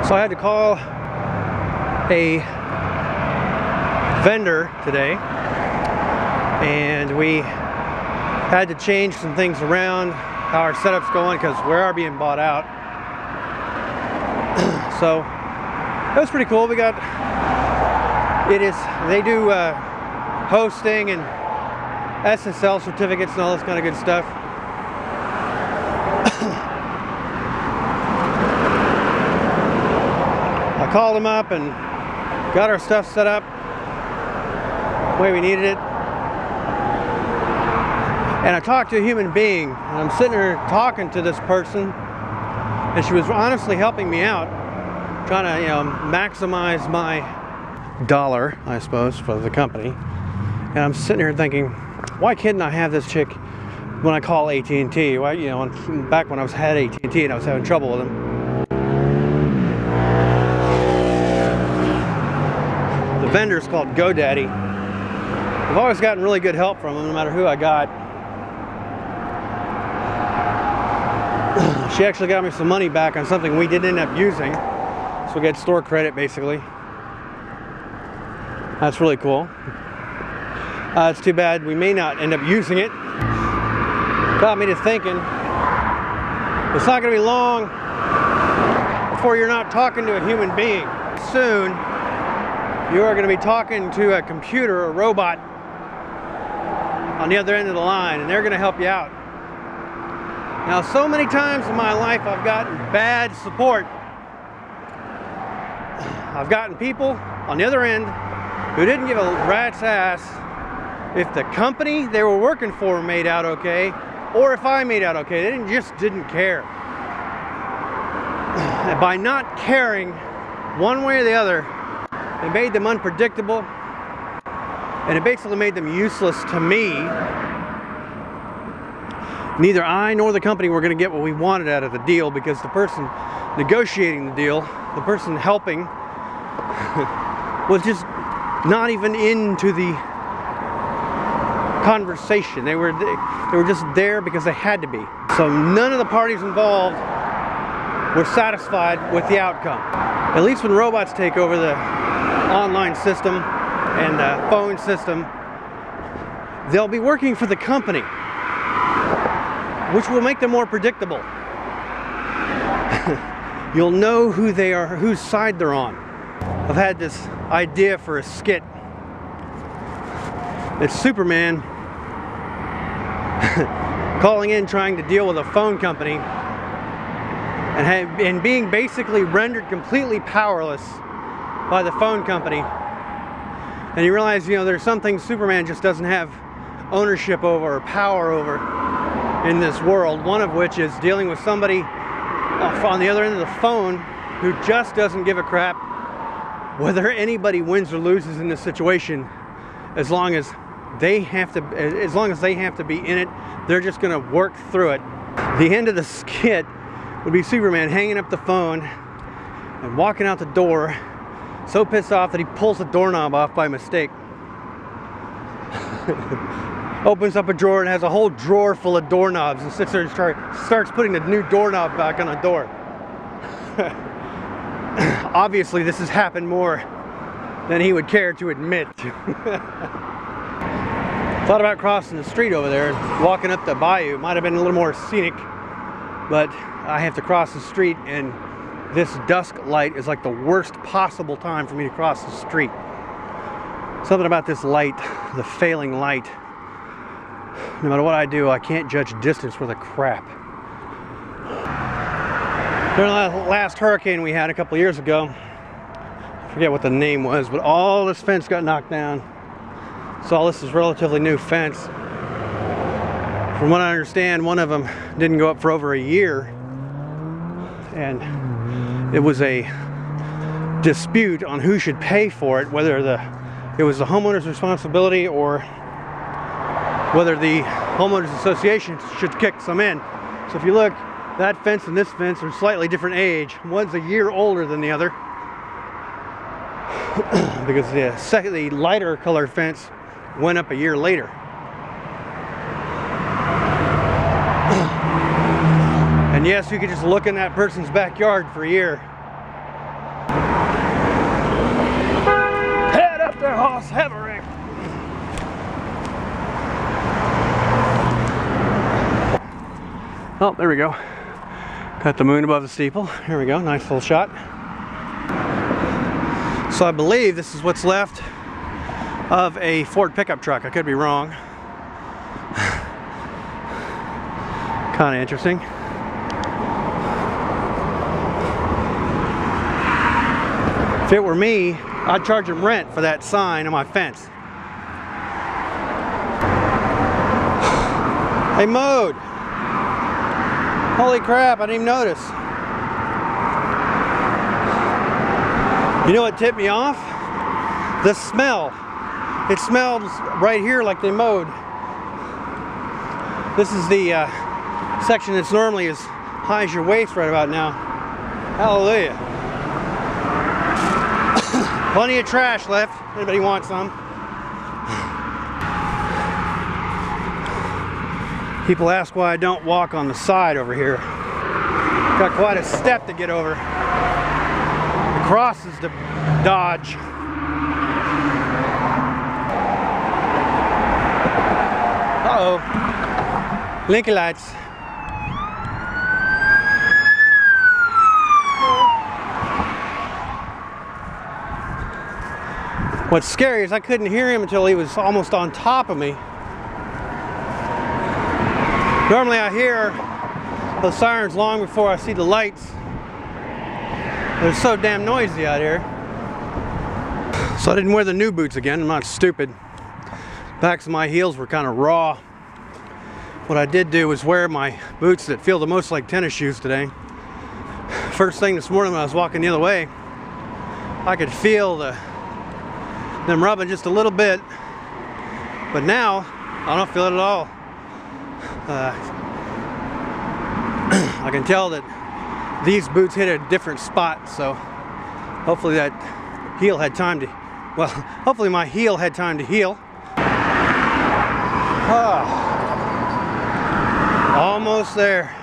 So I had to call a vendor today, and we had to change some things around how our setup's going because we are being bought out. So that was pretty cool. We got they do hosting and SSL certificates and all this kind of good stuff. I called them up and got our stuff set up the way we needed it. And I talked to a human being, and I'm sitting here talking to this person, and she was honestly helping me out, trying to, maximize my dollar, I suppose, for the company. And I'm sitting here thinking, why couldn't I have this chick when I call AT&T? Why, back when I had AT&T and I was having trouble with them. The vendor's called GoDaddy. I've always gotten really good help from them, no matter who I got. She actually got me some money back on something we didn't end up using, so we get store credit basically. That's really cool. It's too bad we may not end up using it. Got me to thinking, it's not going to be long before you're not talking to a human being. Soon, you are going to be talking to a computer, a robot, on the other end of the line, and they're going to help you out. Now, so many times in my life, I've gotten bad support. I've gotten people on the other end who didn't give a rat's ass if the company they were working for made out okay, or if I made out okay. They just didn't care. And by not caring one way or the other, it made them unpredictable, and it basically made them useless to me. Neither I nor the company were going to get what we wanted out of the deal, because the person negotiating the deal, the person helping, was just not even into the conversation. They were just there because they had to be. So none of the parties involved were satisfied with the outcome. At least when robots take over the online system and the phone system, they'll be working for the company, which will make them more predictable. You'll know who they are, whose side they're on. I've had this idea for a skit. It's Superman calling in, trying to deal with a phone company, and being basically rendered completely powerless by the phone company. And you realize, there's some things Superman just doesn't have ownership over or power over in this world. One of which is dealing with somebody on the other end of the phone who just doesn't give a crap whether anybody wins or loses in this situation. As long as they have to be in it, they're just going to work through it. The end of the skit would be Superman hanging up the phone and walking out the door, so pissed off that he pulls the doorknob off by mistake. Opens up a drawer and has a whole drawer full of doorknobs, and sits there and starts putting the new doorknob back on the door. Obviously, this has happened more than he would care to admit. Thought about crossing the street over there and walking up the bayou. Might have been a little more scenic, but I have to cross the street, and this dusk light is like the worst possible time for me to cross the street. Something about this light, the failing light. No matter what I do, I can't judge distance worth a crap. During the last hurricane we had a couple years ago, I forget what the name was, but all this fence got knocked down. So all this is relatively new fence. From what I understand, one of them didn't go up for over a year, and it was a dispute on who should pay for it, whether it was the homeowner's responsibility or whether the homeowners association should kick some in. So if you look, that fence and this fence are slightly different age. One's a year older than the other because the lighter colored fence went up a year later. And yes, you could just look in that person's backyard for a year that horse have a wreck. Oh, there we go. Got the moon above the steeple. Here we go, nice full shot. So I believe this is what's left of a Ford pickup truck. I could be wrong. Kind of interesting. If it were me, I'd charge him rent for that sign on my fence. They mowed. Holy crap, I didn't even notice. You know what tipped me off? The smell. It smells right here like they mowed. This is the section that's normally as high as your waist right about now. Hallelujah. Plenty of trash left. Anybody want some? People ask why I don't walk on the side over here. Got quite a step to get over. The crosses to dodge. Uh-oh. Blinker lights. What's scary is I couldn't hear him until he was almost on top of me. Normally I hear those sirens long before I see the lights. They're so damn noisy out here. So I didn't wear the new boots again. I'm not stupid. Backs of my heels were kind of raw. What I did do was wear my boots that feel the most like tennis shoes today. First thing this morning when I was walking the other way, I could feel them rubbing just a little bit, but now I don't feel it at all. I can tell that these boots hit a different spot, so hopefully that heel had time to, well, hopefully my heel had time to heal. Almost there.